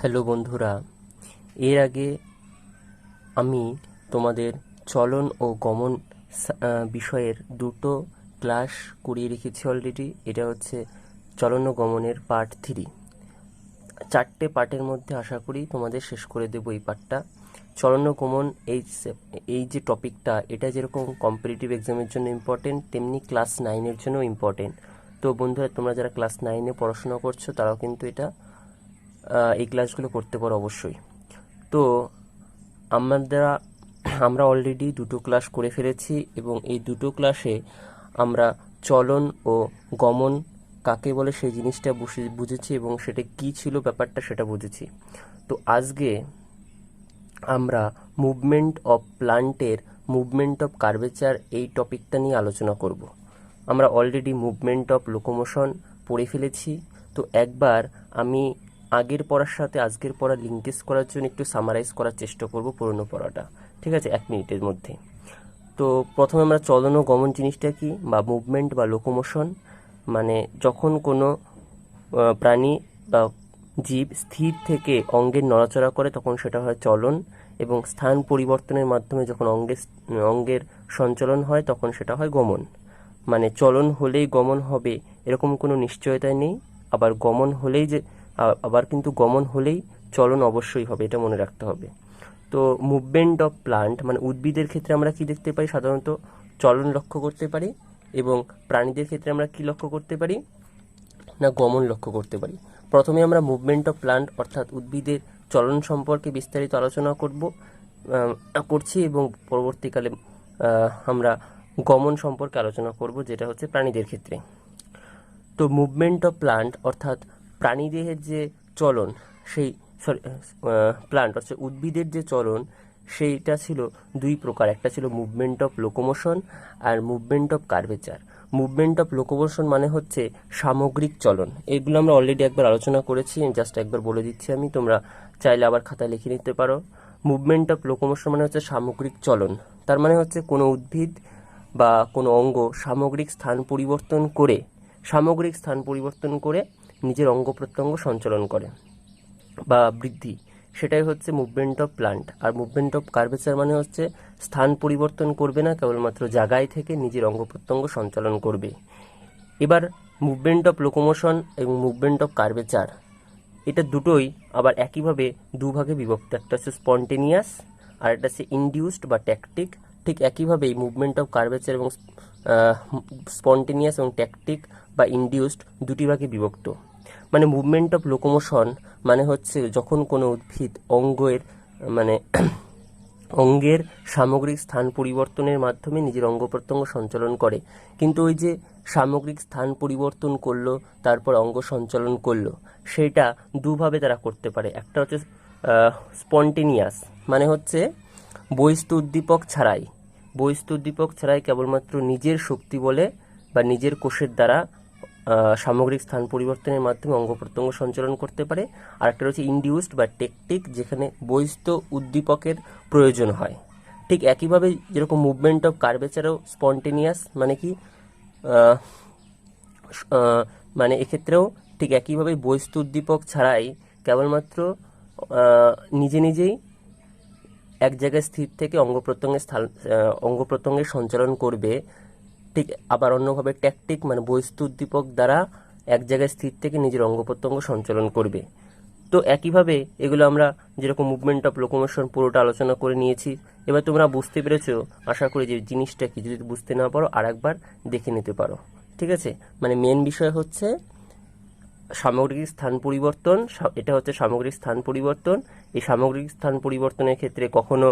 Hello বন্ধুরা, এর আগে আমি তোমাদের চলন ও গমন বিষয়ের দুটো ক্লাস করিয়ে রেখেছি অলরেডি। এটা হচ্ছে চলন ও গমনের পার্ট 3। 4টে পার্টের মধ্যে আশা করি তোমাদের শেষ করে দেবো এই পার্টটা। চলন ও গমন এই যে টপিকটা, এটা যেরকম কম্পিটিটিভ এক্সামের জন্য ইম্পর্টেন্ট, তেমনি ক্লাস 9-এর জন্য ইম্পর্টেন্ট। তো বন্ধুরা, তোমরা যারা ক্লাস 9-এ পড়াশোনা করছো তারাও কিন্তু এই ক্লাসগুলো করতে পারো অবশ্যই। তো আমরা অলরেডি দুটো ক্লাস করে ফেলেছি এবং এই দুটো ক্লাসে আমরা চলন ও গমন কাকে বলে সেই জিনিসটা বুঝেছি এবং সেটা কি ছিল ব্যাপারটা সেটা বুঝেছি। তো আজকে আমরা মুভমেন্ট অফ প্লান্টের মুভমেন্ট অফ কার্ভেচার এই টপিকটা নিয়ে আলোচনা করব। আমরা অলরেডি মুভমেন্ট অফ লোকোমোশন পড়ে ফেলেছি। তো একবার আমি আগের পড়ার সাথে আজকের পড়া লিঙ্কেজ করার জন্য একটু সামারাইজ করার চেষ্টা করব পুরনো পড়াটা, ঠিক আছে, 1 মিনিটের মধ্যে। তো প্রথমে আমরা চলন ও গমন জিনিসটা কি, বা মুভমেন্ট বা লোকোমোশন মানে যখন কোনো প্রাণী বা জীব স্থির থেকে অঙ্গের নড়াচড়া করে তখন সেটা হয় চলন, এবং স্থান পরিবর্তনের মাধ্যমে যখন অঙ্গের সঞ্চালন হয় তখন সেটা হয় গমন। মানে চলন হলেই গমন হবে এরকম কোনো নিশ্চয়তা নেই, আবার কিন্তু গমন হলেই চলন অবশ্যই হবে, এটা মনে রাখতে হবে। তো মুভমেন্ট অফ প্লান্ট মানে উদ্ভিদের ক্ষেত্রে আমরা কি দেখতে পাই, সাধারণত চলন লক্ষ্য করতে পারি, এবং প্রাণীদের ক্ষেত্রে আমরা কি লক্ষ্য করতে পারি না, গমন লক্ষ্য করতে পারি। প্রথমে আমরা মুভমেন্ট অফ প্লান্ট অর্থাৎ উদ্ভিদের চলন সম্পর্কে বিস্তারিত আলোচনা করছি, এবং পরবর্তীকালে আমরা গমন সম্পর্কে আলোচনা করব, যেটা হচ্ছে প্রাণীদের ক্ষেত্রে। তো মুভমেন্ট অফ প্লান্ট অর্থাৎ প্রাণীদেহের যে চলন, সেই প্লান্ট অর্থাৎ উদ্ভিদের যে চলন, সেইটা ছিল দুই প্রকার। একটা ছিল মুভমেন্ট অফ লোকোমোশন আর movement of curvature. Movement of locomotion মানে হচ্ছে সামগ্রিক চলন। এগুলো আমরা অলরেডি একবার আলোচনা করেছি, জাস্ট একবার বলে দিচ্ছি আমি, তোমরা চাইলে আবার খাতায় লিখে নিতে পারো। মুভমেন্ট অফ লোকোমোশন মানে হচ্ছে সামগ্রিক চলন। তার মানে হচ্ছে কোনো উদ্ভিদ বা কোনো অঙ্গ সামগ্রিক স্থান পরিবর্তন করে নিজের অঙ্গ প্রত্যঙ্গ সঞ্চালন করে বা বৃদ্ধি, সেটাই হচ্ছে মুভমেন্ট অফ প্লান্ট। আর মুভমেন্ট অফ কার্ভেচার মানে হচ্ছে স্থান পরিবর্তন করবে না, কেবলমাত্র জায়গায় থেকে নিজের অঙ্গ প্রত্যঙ্গ সঞ্চালন করবে। এবার মুভমেন্ট অফ লোকোমোশন এবং মুভমেন্ট অফ কার্ভেচার, এটা দুটোই আবার একইভাবে দুভাগে বিভক্ত। একটা হচ্ছে স্পন্টেনিয়াস আর একটা হচ্ছে ইনডিউসড বা ট্যাকটিক। ঠিক একইভাবেই মুভমেন্ট অফ কার্ভেচার এবং স্পন্টেনিয়াস এবং ট্যাকটিক বা ইনডিউসড দুটি ভাগে বিভক্ত। মানে মুভমেন্ট অফ লোকোমোশন মানে হচ্ছে যখন কোনো উদ্ভিদ মানে অঙ্গের সামগ্রিক স্থান পরিবর্তনের মাধ্যমে নিজের অঙ্গ প্রত্যঙ্গ সঞ্চালন করে। কিন্তু ওই যে সামগ্রিক স্থান পরিবর্তন করলো, তারপর অঙ্গ সঞ্চালন করলো, সেটা দুভাবে তারা করতে পারে। একটা হচ্ছে স্পন্টেনিয়াস, মানে হচ্ছে বহিস্থ উদ্দীপক ছাড়াই কেবলমাত্র নিজের শক্তি বলে বা নিজের কোষের দ্বারা সামগ্রিক স্থান পরিবর্তনের মাধ্যমে অঙ্গ প্রত্যঙ্গ সঞ্চালন করতে পারে। আর একটা হচ্ছে ইনডিউসড বা টেকটিক, যেখানে বহিস্থ উদ্দীপকের প্রয়োজন হয়। ঠিক একইভাবে যেরকম মুভমেন্ট অফ কার্ভেচারও স্পন্টেনিয়াস, মানে কি মানে এক্ষেত্রেও ঠিক একইভাবে বহিস্থ উদ্দীপক ছাড়াই কেবলমাত্র নিজেই এক জায়গায় স্থির থেকে অঙ্গ প্রত্যঙ্গের সঞ্চালন করবে। ঠিক আবার অন্যভাবে ট্যাকটিক মানে বহিস্থ উদ্দীপক দ্বারা এক জায়গায় স্থির থেকে নিজের অঙ্গ প্রত্যঙ্গ সঞ্চালন করবে। তো একইভাবে এগুলো আমরা যেরকম মুভমেন্ট অফ লোকোমোশন পুরোটা আলোচনা করে নিয়েছি। এবার তোমরা বুঝতে পেরেছো আশা করি যে জিনিসটা কি। যদি বুঝতে না পারো আর একবার দেখে নিতে পারো, ঠিক আছে। মানে মেন বিষয় হচ্ছে সামগ্রিক স্থান পরিবর্তন। এটা হচ্ছে সামগ্রিক স্থান পরিবর্তন। এই সামগ্রিক স্থান পরিবর্তনের ক্ষেত্রে কখনো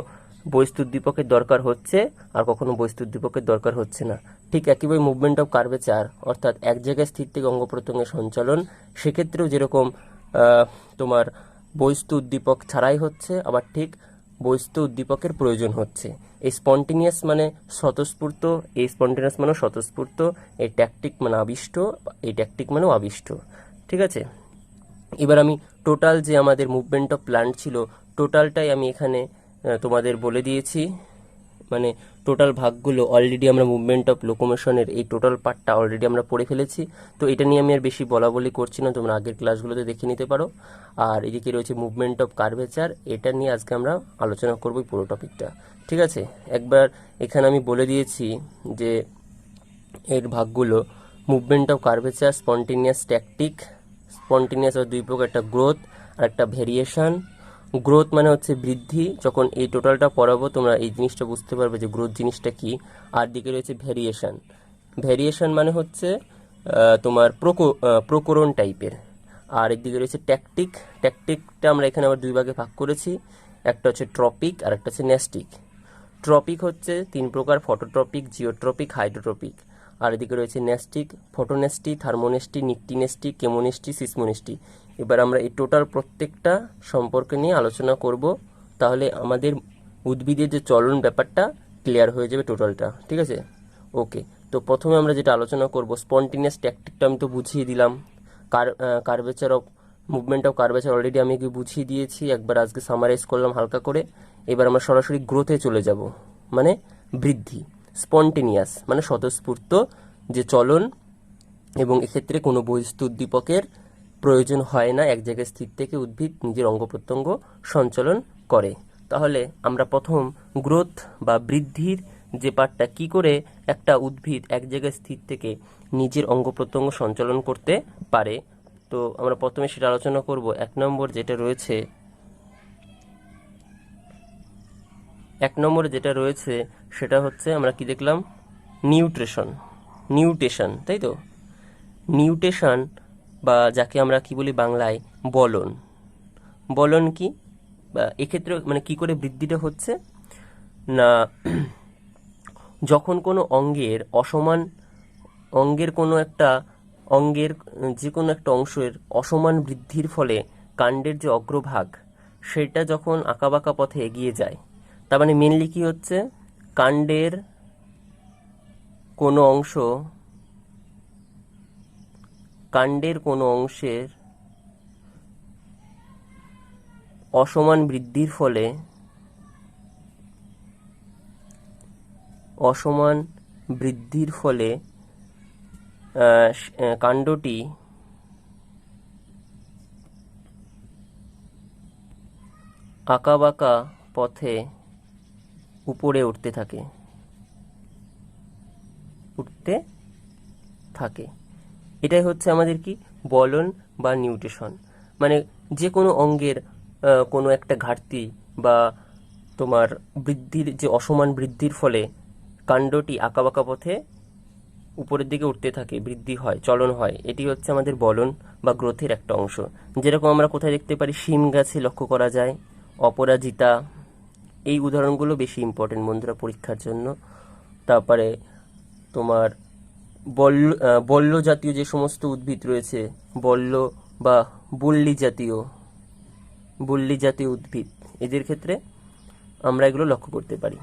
বহিস্থ উদ্দীপকের দরকার হচ্ছে আর কখনো বহিস্থ উদ্দীপকের দরকার হচ্ছে না। ঠিক একইভাবে মুভমেন্ট অফ কার্ভেচার অর্থাৎ এক জায়গায় স্থির থেকে অঙ্গ প্রত্যঙ্গের সঞ্চালন, সেক্ষেত্রেও যেরকম তোমার বহিস্থ উদ্দীপক ছাড়াই হচ্ছে, আবার ঠিক বহিস্থ উদ্দীপকের প্রয়োজন হচ্ছে। এই স্পন্টেনিয়াস মানে স্বতঃস্ফূর্ত, এই ট্যাকটিক মানে আবিষ্ট, এই ট্যাকটিক মানেও আবিষ্ট, ঠিক আছে। এবার আমি টোটাল যে আমাদের মুভমেন্ট অফ প্লান্ট ছিল, টোটালটাই আমি এখানে তোমাদের বলে দিয়েছি। মানে টোটাল ভাগগুলো অলরেডি আমরা মুভমেন্ট অফ লোকোমোশনের এই টোটাল পার্টটা অলরেডি আমরা পড়ে ফেলেছি। তো এটা নিয়ে আমি আর বেশি বলা বলি করছি না, তোমরা আগের ক্লাসগুলোতে দেখে নিতে পারো। আর এদিকে রয়েছে মুভমেন্ট অফ কার্ভেচার, এটা নিয়ে আজকে আমরা আলোচনা করব পুরো টপিকটা। ঠিক আছে, একবার এখানে আমি বলে দিয়েছি যে এর ভাগগুলো movement of curvature, spontaneous, tactic. Spontaneous দুই প্রকার, একটা গ্রোথ আর একটা ভেরিয়েশন। গ্রোথ মানে হচ্ছে বৃদ্ধি, যখন এই টোটালটা পড়াবো তোমরা এই জিনিসটা বুঝতে পারবে যে গ্রোথ জিনিসটা কি। আর দিকে রয়েছে ভেরিয়েশন। ভেরিয়েশন মানে হচ্ছে তোমার প্রকরণ টাইপের। আর একদিকে রয়েছে ট্যাকটিক। ট্যাকটিকটা আমরা এখানে আবার দুই ভাগে ভাগ করেছি, একটা হচ্ছে ট্রপিক আর একটা হচ্ছে ন্যাস্টিক। ট্রপিক হচ্ছে তিন প্রকার, ফটোট্রপিক, জিওট্রপিক, হাইড্রোট্রপিক। আর এদিকে রয়েছে ন্যাস্টিক, ফটোনেস্টি, থার্মোনেস্টি, নিকটিনেস্টি, কেমোনেস্টি, সিসমোনেস্টি। এবার আমরা এই টোটাল প্রত্যেকটা সম্পর্কে নিয়ে আলোচনা করব, তাহলে আমাদের উদ্ভিদের যে চলন ব্যাপারটা ক্লিয়ার হয়ে যাবে টোটালটা। ঠিক আছে, ওকে। তো প্রথমে আমরা যেটা আলোচনা করব স্পন্টেনিয়াস ট্যাকটিকটা আমি তো বুঝিয়ে দিলাম। Curvature of movement of curvature already আমি বুঝিয়ে দিয়েছি, একবার আজকে সামারাইজ করলাম হালকা করে। এবার আমরা সরাসরি গ্রোথে চলে যাব, মানে বৃদ্ধি। স্পন্টেনিয়াস মানে স্বতঃস্ফূর্ত যে চলন, এবং এক্ষেত্রে কোনো বহিস্থ উদ্দীপকের প্রয়োজন হয় না, এক জায়গায় স্থির থেকে উদ্ভিদ নিজের অঙ্গ প্রত্যঙ্গ সঞ্চালন করে। তাহলে আমরা প্রথম গ্রোথ বা বৃদ্ধির যে পার্টটা, কি করে একটা উদ্ভিদ এক জায়গায় স্থির থেকে নিজের অঙ্গ প্রত্যঙ্গ সঞ্চালন করতে পারে, তো আমরা প্রথমে সেটা আলোচনা করব। এক নম্বরে যেটা রয়েছে সেটা হচ্ছে আমরা কি দেখলাম, নিউট্রেশন, তাই তো। নিউট্রেশন বা যাকে আমরা কি বলি বাংলায় বলন কি, বা এক্ষেত্রে মানে কি করে বৃদ্ধিটা হচ্ছে না, যখন কোনো অঙ্গের যে কোনো একটা অংশের অসমান বৃদ্ধির ফলে কাণ্ডের যে অগ্রভাগ সেটা যখন আঁকাবাঁকা পথে এগিয়ে যায়, তার মানে মেনলি কি হচ্ছে, কাণ্ডের কোনো অংশের অসমান বৃদ্ধির ফলে কাণ্ডটি আঁকাবাঁকা পথে উপরে উঠতে থাকে। এটাই হচ্ছে আমাদের কি বলন বা নিউট্রিশন। মানে যে কোনো অঙ্গের কোনো একটা ঘাটতি বা তোমার বৃদ্ধির যে অসমান বৃদ্ধির ফলে কাণ্ডটি আঁকাবাঁকা পথে উপরের দিকে উঠতে থাকে, বৃদ্ধি হয়, চলন হয়, এটি হচ্ছে আমাদের বলন বা গ্রোথের একটা অংশ। যেরকম আমরা কোথায় দেখতে পারি, শিম গাছে লক্ষ্য করা যায়, অপরাজিতা। এই উদাহরণগুলো বেশি ইম্পর্টেন্ট বন্ধুরা পরীক্ষার জন্য। তারপরে তোমার বল্য জাতীয় যে সমস্ত উদ্ভিদ রয়েছে, বল্য বা বল্লী জাতীয় উদ্ভিদ, এদের ক্ষেত্রে আমরা এগুলো লক্ষ্য করতে পারি।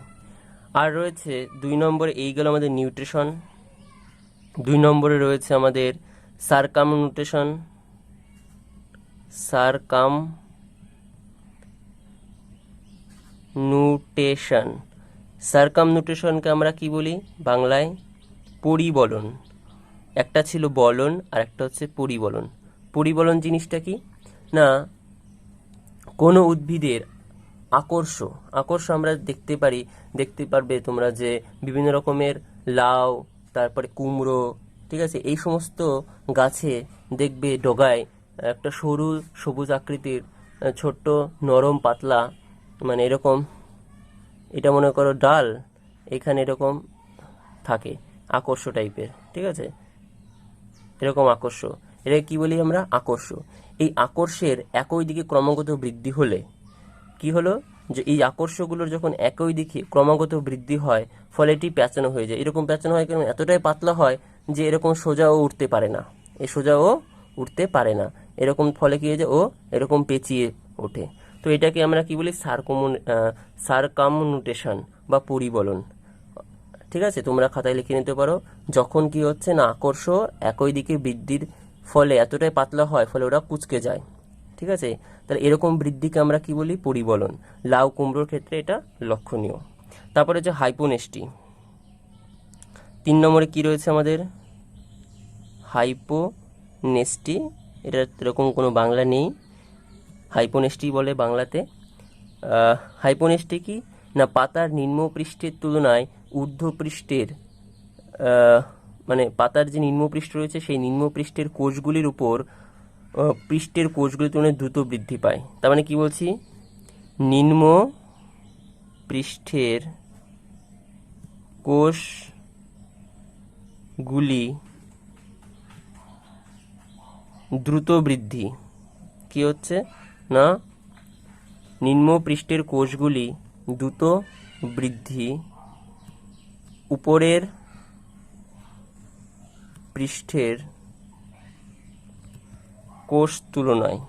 আর রয়েছে 2 নম্বরে, এই গেল আমাদের নিউট্রিশন। 2 নম্বরে রয়েছে আমাদের সারকামনিউটেশনকে আমরা কি বলি বাংলায়, পরিবলন। একটা ছিল বলন আর একটা হচ্ছে পরিবলন। পরিবলন জিনিসটা কি না, কোনো উদ্ভিদের আকর্ষ আমরা দেখতে পারবে তোমরা যে বিভিন্ন রকমের লাউ, তারপরে কুমড়ো, ঠিক আছে, এই সমস্ত গাছে দেখবে ডগায় একটা সরু সবুজ আকৃতির ছোট্ট নরম পাতলা, মানে এরকম, এটা মনে করো ডাল, এখানে এরকম থাকে আকর্ষ টাইপের, ঠিক আছে, এরকম আকর্ষ, এটা কি বলি আমরা, আকর্ষ। এই আকর্ষের একই দিকে ক্রমাগত বৃদ্ধি হলে কি হলো, যে এই আকর্ষগুলোর যখন একই দিকে ক্রমাগত বৃদ্ধি হয়, ফলে এটি প্যাঁচানো হয়ে যায়। এরকম প্যাঁচানো হয় কেন, এতটাই পাতলা হয় যে এরকম সোজাও উঠতে পারে না, এরকম ফলে কি হয়ে যায়, ও এরকম পেঁচিয়ে ওঠে। তো এটাকে আমরা কি বলি, সারকামনিউটেশন বা পরিবলন। ঠিক আছে, তোমরা খাতায় লিখে নিতে পারো। যখন কি হচ্ছে না, আকর্ষ একই দিকে বৃদ্ধির ফলে এতটাই পাতলা হয়, ফলে ওরা কুঁচকে যায়। ঠিক আছে, তাহলে এরকম বৃদ্ধিকে আমরা কি বলি, পরিবলন। লাউ কুমড়োর ক্ষেত্রে এটা লক্ষণীয়। তারপরে হচ্ছে হাইপোনেস্টি। 3 নম্বরে কি রয়েছে আমাদের? হাইপোনেস্টি। এটা এরকম কোনো বাংলা নেই, হাইপোনেস্টি বলে বাংলাতে। হাইপোনেস্টি কি না, পাতার নিম্ন পৃষ্ঠের তুলনায় ঊর্ধ্ব পৃষ্ঠের মানে পাতার যে নিম্ন পৃষ্ঠ রয়েছে সেই নিম্ন পৃষ্ঠের কোষগুলির উপর পৃষ্ঠের কোষগুলির তুলনায় দ্রুত বৃদ্ধি পায়। তার মানে কি বলছি? নিম্ন পৃষ্ঠের কোষগুলি দ্রুত বৃদ্ধি। কি হচ্ছে না, নিম্ন পৃষ্ঠের কোষগুলি দ্রুত বৃদ্ধি উপরের পৃষ্ঠের কোষ তুলনায়।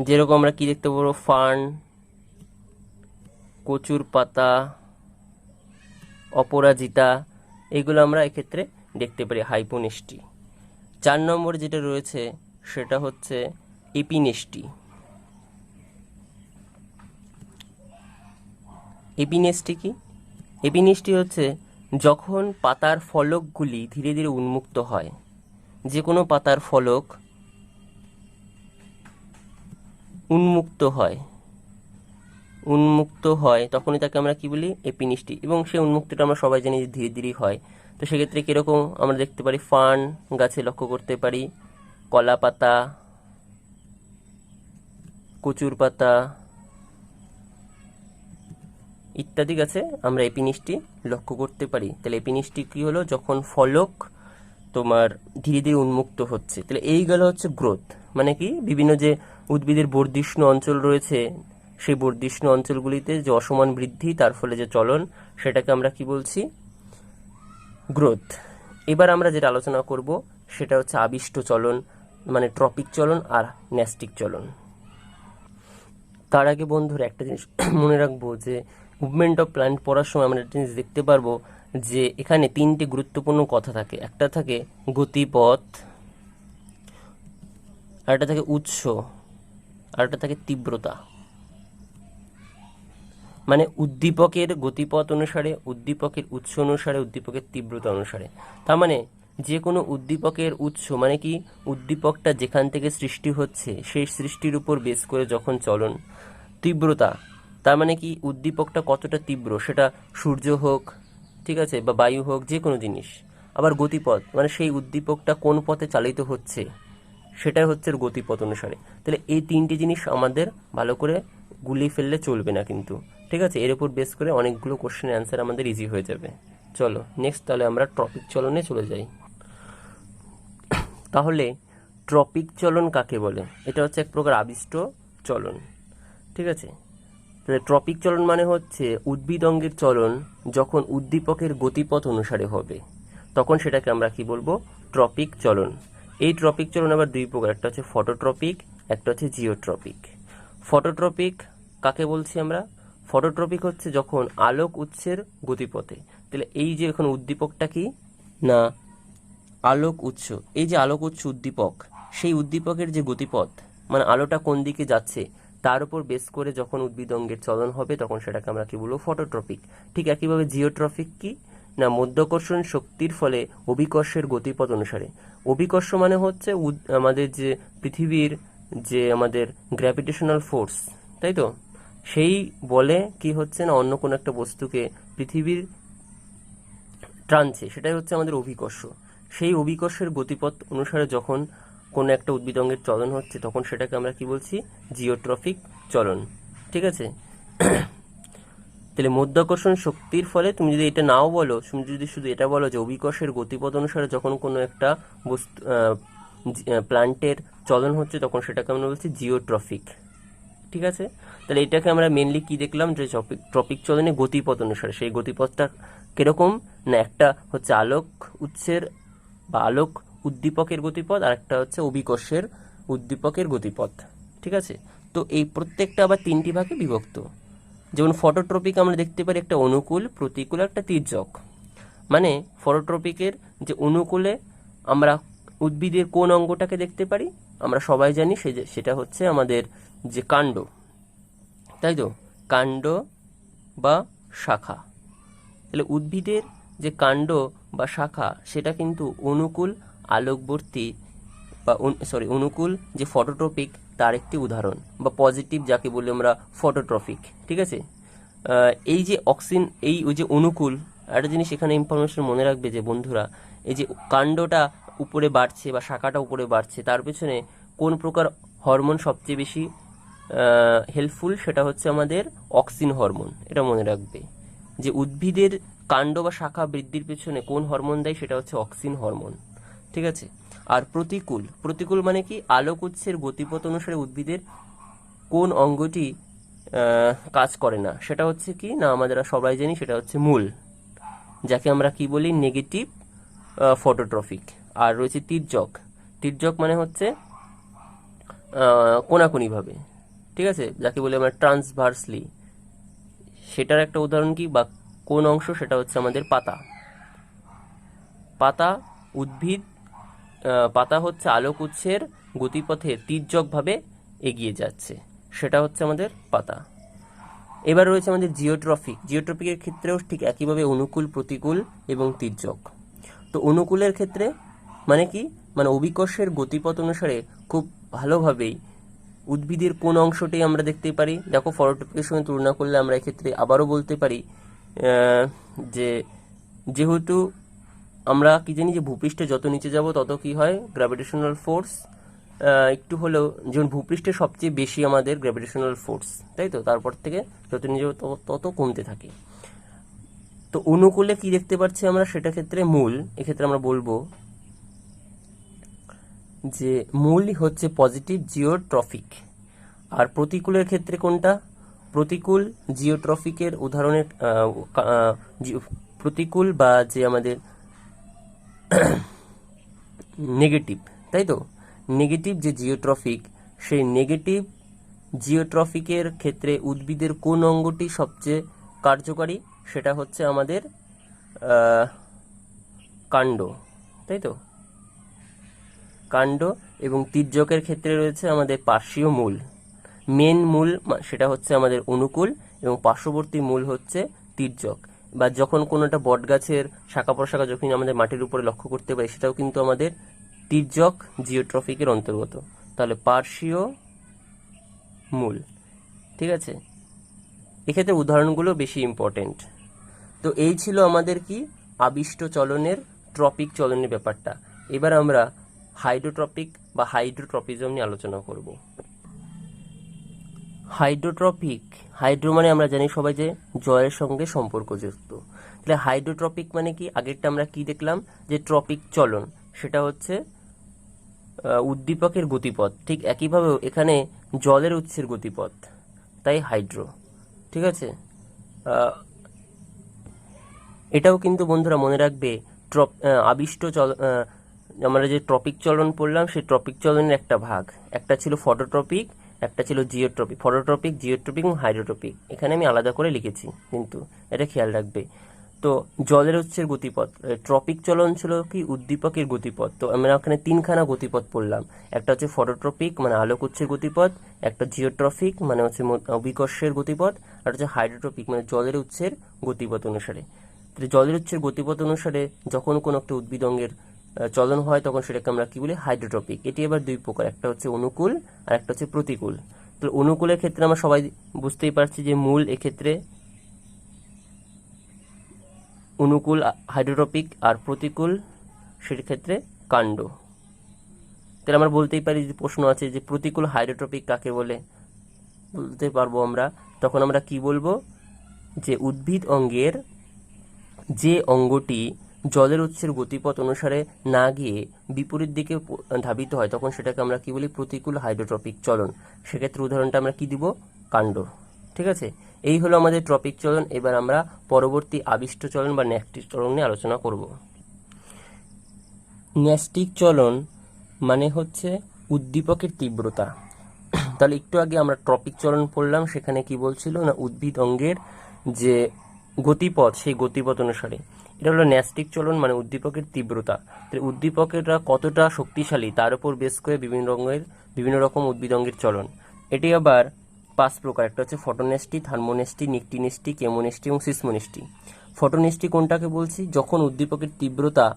যেরকম আমরা কি দেখতে পাবো? ফার্ন, কচুর পাতা, অপরাজিতা, এগুলো আমরা এক্ষেত্রে দেখতে পারি হাইপোনেস্টি। 4 নম্বর যেটা রয়েছে সেটা হচ্ছে এপিনেস্টি। এপিনেস্টি কি? এপিনেস্টি হচ্ছে যখন পাতার ফলকগুলি ধীরে ধীরে উন্মুক্ত হয়। যে কোনো পাতার ফলক উন্মুক্ত হয় তখনই তাকে আমরা কি বলি? এপিনেস্টি। এবং সেই উন্মুক্তটা আমরা সবাই জানি যে ধীরে ধীরে হয়। তো সেক্ষেত্রে কীরকম আমরা দেখতে পারি? ফার্ন গাছে লক্ষ্য করতে পারি, কলা পাতা, কচুর পাতা ইত্যাদি গাছে আমরা এপিনেস্টি লক্ষ্য করতে পারি। তাহলে এপিনেস্টি কি হলো? যখন ফলক তোমার ধীরে ধীরে উন্মুক্ত হচ্ছে। তাহলে এই গেল হচ্ছে গ্রোথ। মানে কি? বিভিন্ন যে উদ্ভিদের বর্ধিষ্ণু অঞ্চল রয়েছে সেই বর্ধিষ্ণু অঞ্চলগুলিতে যে অসমান বৃদ্ধি, তার ফলে যে চলন, সেটাকে আমরা কি বলছি? গ্রোথ। এবার আমরা যেটা আলোচনা করব সেটা হচ্ছে আবিষ্ট চলন, মানে ট্রপিক চলন আর ন্যাস্টিক চলন। তার আগে বন্ধুরা একটা জিনিস মনে রাখবো যে মুভমেন্ট অফ প্ল্যান্ট পড়ার সময় আমরা একটা জিনিস দেখতে পারবো যে এখানে 3টে গুরুত্বপূর্ণ কথা থাকে। একটা থাকে গতিপথ, আরেকটা থাকে উৎস, আরেকটা থাকে তীব্রতা। মানে উদ্দীপকের গতিপথ অনুসারে, উদ্দীপকের উৎস অনুসারে, উদ্দীপকের তীব্রতা অনুসারে। তার মানে যে কোনো উদ্দীপকের উৎস মানে কি? উদ্দীপকটা যেখান থেকে সৃষ্টি হচ্ছে সেই সৃষ্টির উপর বেস করে যখন চলন। তীব্রতা তার মানে কি? উদ্দীপকটা কতটা তীব্র, সেটা সূর্য হোক, ঠিক আছে, বা বায়ু হোক, যে কোনো জিনিস। আবার গতিপথ মানে সেই উদ্দীপকটা কোন পথে চালিত হচ্ছে সেটাই হচ্ছে গতিপথ অনুসারে। তাহলে এই 3টি জিনিস আমাদের ভালো করে গুলিয়ে ফেললে চলবে না কিন্তু, ঠিক আছে? এর উপর বেস করে অনেকগুলো কোশ্চেনের অ্যান্সার আমাদের ইজি হয়ে যাবে। চলো নেক্সট তাহলে আমরা ট্রপিক চলনে চলে যাই। তাহলে ট্রপিক চলন কাকে বলে? এটা হচ্ছে এক প্রকার আবিষ্ট চলন, ঠিক আছে? তাহলে ট্রপিক চলন মানে হচ্ছে উদ্ভিদ অঙ্গের চলন যখন উদ্দীপকের গতিপথ অনুসারে হবে তখন সেটাকে আমরা কি বলবো? ট্রপিক চলন। এই ট্রপিক চলন আবার 2 প্রকার, একটা হচ্ছে ফটোট্রপিক, একটা হচ্ছে জিওট্রপিক। ফটোট্রপিক কাকে বলছি আমরা? ফটোট্রপিক হচ্ছে যখন আলোক উৎসের গতিপথে। তাহলে এই যে এখন উদ্দীপকটা কি না, আলোক উৎস। এই যে আলোক উৎস উদ্দীপক, সেই উদ্দীপকের যে গতিপথ মানে আলোটা কোন দিকে যাচ্ছে তার উপর বেস করে যখন উদ্ভিদ অঙ্গের চলন হবে তখন সেটাকে আমরা কি বলবো? ফটোট্রপিক। ঠিক একইভাবে জিওট্রপিক কি না, মধ্যাকর্ষণ শক্তির ফলে অভিকর্ষের গতিপথ অনুসারে। অভিকর্ষ মানে হচ্ছে আমাদের যে পৃথিবীর যে আমাদের গ্র্যাভিটেশনাল ফোর্স, তাই তো, সেই বলে কি হচ্ছে না অন্য কোনো একটা বস্তুকে পৃথিবীর টানছে, সেটাই হচ্ছে আমাদের অভিকর্ষ। সেই অভিকর্ষের গতিপথ অনুসারে যখন কোনো একটা উদ্ভিদ অঙ্গের চলন হচ্ছে তখন সেটাকে আমরা কি বলছি? জিওট্রপিক চলন, ঠিক আছে? তাহলে মধ্যাকর্ষণ শক্তির ফলে তুমি যদি এটা নাও বলো, তুমি যদি শুধু এটা বলো যে অভিকর্ষের গতিপথ অনুসারে যখন কোনো একটা বস্তু প্ল্যান্টের চলন হচ্ছে তখন সেটাকে আমরা বলছি জিওট্রপিক, ঠিক আছে? তাহলে এটাকে আমরা মেনলি কি দেখলাম যে ট্রপিক চলনে গতিপথ অনুসারে। সেই গতিপথটা কিরকম না, একটা হচ্ছে আলোক উৎসের বা আলোক উদ্দীপকের গতিপথ, আর একটা হচ্ছে অভিকর্ষের উদ্দীপকের গতিপথ, ঠিক আছে? তো এই প্রত্যেকটা আবার 3টি ভাগে বিভক্ত। যেমন ফটোট্রপিক আমরা দেখতে পারি একটা অনুকূল, প্রতিকূল, একটা তির্যক। মানে ফটোট্রপিকের যে অনুকূলে আমরা উদ্ভিদের কোন অঙ্গটাকে দেখতে পারি? আমরা সবাই জানি সেটা হচ্ছে আমাদের যে কাণ্ড, তাই তো, কাণ্ড বা শাখা। তাহলে উদ্ভিদের যে কাণ্ড বা শাখা সেটা কিন্তু অনুকূল আলোকবর্তী বা অনুকূল যে ফটোট্রপিক তার একটি উদাহরণ, বা পজিটিভ যাকে বলি আমরা ফটোট্রপিক। ঠিক আছে, এই যে ওই যে অনুকূল, একটা জিনিস এখানে ইনফরমেশন মনে রাখবে যে বন্ধুরা, এই যে কাণ্ডটা উপরে বাড়ছে বা শাখাটা উপরে বাড়ছে, তার পেছনে কোন প্রকার হরমোন সবচেয়ে বেশি হেল্পফুল, সেটা হচ্ছে আমাদের অক্সিন হরমোন। এটা মনে রাখবে যে উদ্ভিদের কাণ্ড বা শাখা বৃদ্ধির পেছনে কোন হরমোন দেয়, সেটা হচ্ছে অক্সিন হরমোন। ঠিক আছে, আর প্রতিকূল মানে কি, আলোক উৎসের গতিপথ অনুসারে উদ্ভিদের কোন অঙ্গটি কাজ করে না, সেটা হচ্ছে কি না, আমাদের সবাই জানি সেটা হচ্ছে মূল, যাকে আমরা কি বলি নেগেটিভ ফটোট্রফিক। আর রয়েছে তির্যক মানে হচ্ছে কোনাকুনিভাবে। ঠিক আছে, যাকে বলি আমরা ট্রান্সভার্সলি, সেটার একটা উদাহরণ কি বা কোন অংশ, সেটা হচ্ছে আমাদের পাতা হচ্ছে আলোক উৎসের গতিপথে তির্যকভাবে এগিয়ে যাচ্ছে, সেটা হচ্ছে আমাদের পাতা। এবার রয়েছে আমাদের জিওট্রপিকের ক্ষেত্রেও ঠিক একইভাবে অনুকূল, প্রতিকূল এবং তির্যক। তো অনুকূলের ক্ষেত্রে মানে কি, মানে অভিকর্ষের গতিপথ অনুসারে খুব ভালোভাবেই উদ্ভিদের কোন অংশটাই আমরা দেখতে পারি। দেখো, ফটোট্রপিকের সঙ্গে তুলনা করলে আমরা এক্ষেত্রে আবারও বলতে পারি যে যেহেতু আমরা কি জানি যে ভূপৃষ্ঠে যত নিচে যাব তত কি হয়, গ্র্যাভিটেশনাল ফোর্স একটু হলেও, যেমন ভূপৃষ্ঠে সবচেয়ে বেশি আমাদের গ্র্যাভিটেশনাল ফোর্স, তাই তো, তারপর থেকে যত নিচে যাব তত কমতে থাকে। তো অনুকূলে কি দেখতে পাচ্ছি আমরা, সেটা ক্ষেত্রে মূল, এক্ষেত্রে আমরা বলবো যে মূল হচ্ছে পজিটিভ জিওট্রফিক। আর প্রতিকূলের ক্ষেত্রে কোনটা, প্রতিকূল জিওট্রফিকের উদাহরণের প্রতিকূল বা যে আমাদের নেগেটিভ, তাই তো, নেগেটিভ যে জিওট্রফিক, সেই নেগেটিভ জিওট্রফিকের ক্ষেত্রে উদ্ভিদের কোন অঙ্গটি সবচেয়ে কার্যকারী, সেটা হচ্ছে আমাদের কাণ্ড, তাই তো, কাণ্ড। এবং তির্যকের ক্ষেত্রে রয়েছে আমাদের পার্শ্বীয় মূল। মেন মূল সেটা হচ্ছে আমাদের অনুকূল এবং পার্শ্ববর্তী মূল হচ্ছে তির্যক। বা যখন কোনো একটা বট গাছের শাখা প্রশাখা যখন আমাদের মাটির উপরে লক্ষ্য করতে পারি, সেটাও কিন্তু আমাদের তির্যক জিওট্রফিকের অন্তর্গত। তাহলে পার্শ্বীয় মূল। ঠিক আছে, এক্ষেত্রে উদাহরণগুলো বেশি ইম্পর্টেন্ট। তো এই ছিল আমাদের কি আবিষ্ট চলনের, ট্রপিক চলনের ব্যাপারটা। এবার আমরা হাইড্রোট্রপিক বা হাইড্রোট্রপিজম নিয়ে আলোচনা করব। হাইড্রো মানে আমরা জানি সবাই যে জলের সঙ্গে সম্পর্কযুক্ত। তাহলে হাইড্রোট্রপিক মানে কি, আগেরটা আমরা কি দেখলাম যে ট্রপিক চলন, সেটা হচ্ছে উদ্দীপকের গতিপথ। ঠিক একইভাবে এখানে জলের উৎসের গতিপথ, তাই হাইড্রো। ঠিক আছে, এটাও কিন্তু বন্ধুরা মনে রাখবে, আমরা যে ট্রপিক চলন পড়লাম, সেই ট্রপিক চলনের একটা ভাগ, একটা ছিল ফটোট্রপিক, একটা ছিল জিওট্রপিক। ফটোট্রপিক, জিওট্রপিক এবং হাইড্রোট্রপিক এখানে আমি আলাদা করে লিখেছি, কিন্তু এটা খেয়াল রাখবে। তো জলের উৎসের গতিপথ, ট্রপিক চলন ছিল কি উদ্দীপকের গতিপথ। তো আমরা ওখানে তিনখানা গতিপথ পড়লাম, একটা হচ্ছে ফটোট্রপিক মানে আলোক উৎসের গতিপথ, একটা জিওট্রপিক মানে হচ্ছে অভিকর্ষের গতিপথ, আর হচ্ছে হাইড্রোট্রপিক মানে জলের উৎসের গতিপথ অনুসারে। জলের উৎসের গতিপথ অনুসারে যখন কোনো একটা উদ্ভিদ অঙ্গের চলন হয়, তখন সেটাকে আমরা কি বলি, হাইড্রোট্রপিক। এটি এবার দুই প্রকার, একটা হচ্ছে অনুকূল আর একটা হচ্ছে প্রতিকূল। তো অনুকূলের ক্ষেত্রে আমরা সবাই বুঝতেই পারছি যে মূল, এক্ষেত্রে অনুকূল হাইড্রোট্রপিক, আর প্রতিকূল সেটির ক্ষেত্রে কাণ্ড। তাহলে আমরা বলতেই পারি, যে প্রশ্ন আছে যে প্রতিকূল হাইড্রোট্রপিক কাকে বলে, বলতে পারবো আমরা। তখন আমরা কি বলবো, যে উদ্ভিদ অঙ্গের যে অঙ্গটি জলের উৎসের গতিপথ অনুসারে না গিয়ে বিপরীত দিকে ধাবিত হয়, তখন সেটাকে আমরা কি বলি, প্রতিকূল হাইড্রোট্রপিক চলন। সেক্ষেত্রে উদাহরণটা আমরা কি দিব, কাণ্ড। ঠিক আছে, এই হলো আমাদের ট্রপিক চলন। এবার আমরা পরবর্তী আবিষ্ট চলন বা ন্যষ্টিক চলন নিয়ে আলোচনা করব। ন্যষ্টিক চলন মানে হচ্ছে উদ্দীপকের তীব্রতা। তাহলে একটু আগে আমরা ট্রপিক চলন পড়লাম, সেখানে কি বলছিল না, উদ্ভিদ অঙ্গের যে গতিপথ, সেই গতিপথ অনুসারে। এটা হলো ন্যষ্টিক চলন মানে উদ্দীপকের তীব্রতা। উদ্দীপকেরা কতটা শক্তিশালী তার উপর বেস করে বিভিন্ন রকম উদ্ভিদ অঙ্গের চলন। এটি আবার 5 প্রকার। একটা হচ্ছে ফটোনেস্টি, থার্মোনেস্টি, নিকটিনেস্টি, কেমোনেস্টি এবং সিসমোনেস্টি। ফটোনেস্টি কোনটাকে বলছি? যখন উদ্দীপকের তীব্রতা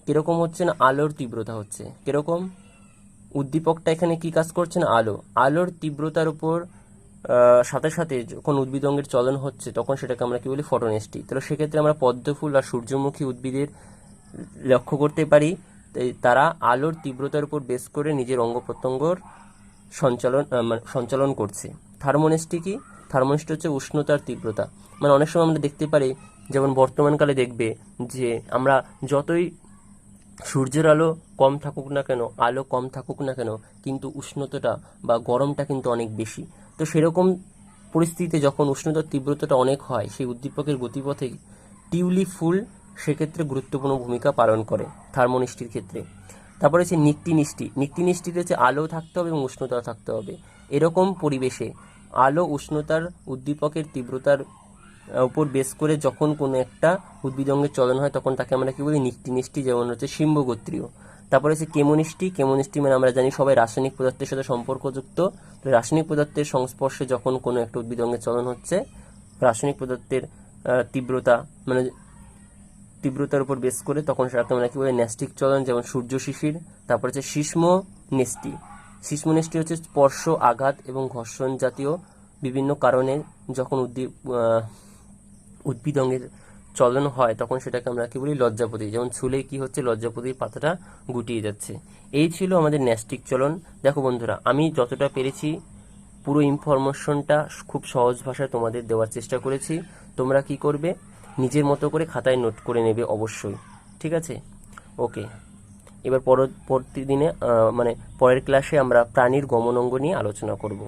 কিরকম হচ্ছে না, আলোর তীব্রতা হচ্ছে কিরকম, উদ্দীপকটা এখানে কি কাজ করছে না, আলোর তীব্রতার উপর সাথে সাথে যখন উদ্ভিদ অঙ্গের চলন হচ্ছে তখন সেটাকে আমরা কি বলি, ফটোনেস্টি। তাহলে সেক্ষেত্রে আমরা পদ্মফুল আর সূর্যমুখী উদ্ভিদের লক্ষ্য করতে পারি তারা আলোর তীব্রতার উপর বেস করে নিজের অঙ্গ প্রত্যঙ্গর সঞ্চালন করছে। থার্মোনেস্টি কি? থার্মোনেস্টি হচ্ছে উষ্ণতার তীব্রতা। মানে অনেক সময় আমরা দেখতে পারি, যেমন বর্তমানকালে দেখবে যে আমরা যতই সূর্যের আলো কম থাকুক না কেন, আলো কম থাকুক না কেন, কিন্তু উষ্ণতাটা বা গরমটা কিন্তু অনেক বেশি। তো সেরকম পরিস্থিতিতে যখন উষ্ণতার তীব্রতাটা অনেক হয়, সেই উদ্দীপকের গতিপথে টিউলিপ ফুল সেক্ষেত্রে গুরুত্বপূর্ণ ভূমিকা পালন করে থার্মোনিস্টির ক্ষেত্রে। তারপরে হচ্ছে নিকটিনিস্টি। নিকটিনিস্টিতে হচ্ছে আলো থাকতে হবে এবং উষ্ণতাও থাকতে হবে। এরকম পরিবেশে আলো উষ্ণতার উদ্দীপকের তীব্রতার উপর বেস করে যখন কোনো একটা উদ্ভিদ অঙ্গের চলন হয় তখন তাকে আমরা কি বলি, নিকটিনিস্টি, যেমন হচ্ছে সিম্বগোত্রীয়। তারপরে হচ্ছে কেমোনিস্টি। কেমোনিস্টি মানে আমরা জানি সবাই রাসায়নিক পদার্থের সাথে সম্পর্কযুক্ত। তো রাসায়নিক পদার্থের সংস্পর্শে যখন কোনো একটা উদ্ভিদ অঙ্গের চলন হচ্ছে, রাসায়নিক পদার্থের তীব্রতা মানে তীব্রতার উপর বেস করে তখন সেটাকে আমরা কি বলি, ন্যাস্টিক চলন, যেমন সূর্য শিশির। তারপর হচ্ছে শিশ্মনেস্টি। শিশ্মনেস্টি হচ্ছে স্পর্শ, আঘাত এবং ঘর্ষণ জাতীয় বিভিন্ন কারণে যখন উদ্ভিদ অঙ্গের চলন হয় তখন সেটাকে আমরা কি বলি, লজ্জাপতি। যেমন ছুলে কি হচ্ছে, লজ্জাপতির পাতাটা গুটিয়ে যাচ্ছে। এই ছিল আমাদের ন্যাস্টিক চলন। দেখো বন্ধুরা, আমি যতটা পেরেছি পুরো ইনফরমেশনটা খুব সহজ ভাষায় তোমাদের দেওয়ার চেষ্টা করেছি। তোমরা কি করবে, নিজের মতো করে খাতায় নোট করে নেবে অবশ্যই, ঠিক আছে? ওকে, এবার পরবর্তী দিনে মানে পরের ক্লাসে আমরা প্রাণীর গমন অঙ্গ নিয়ে আলোচনা করব।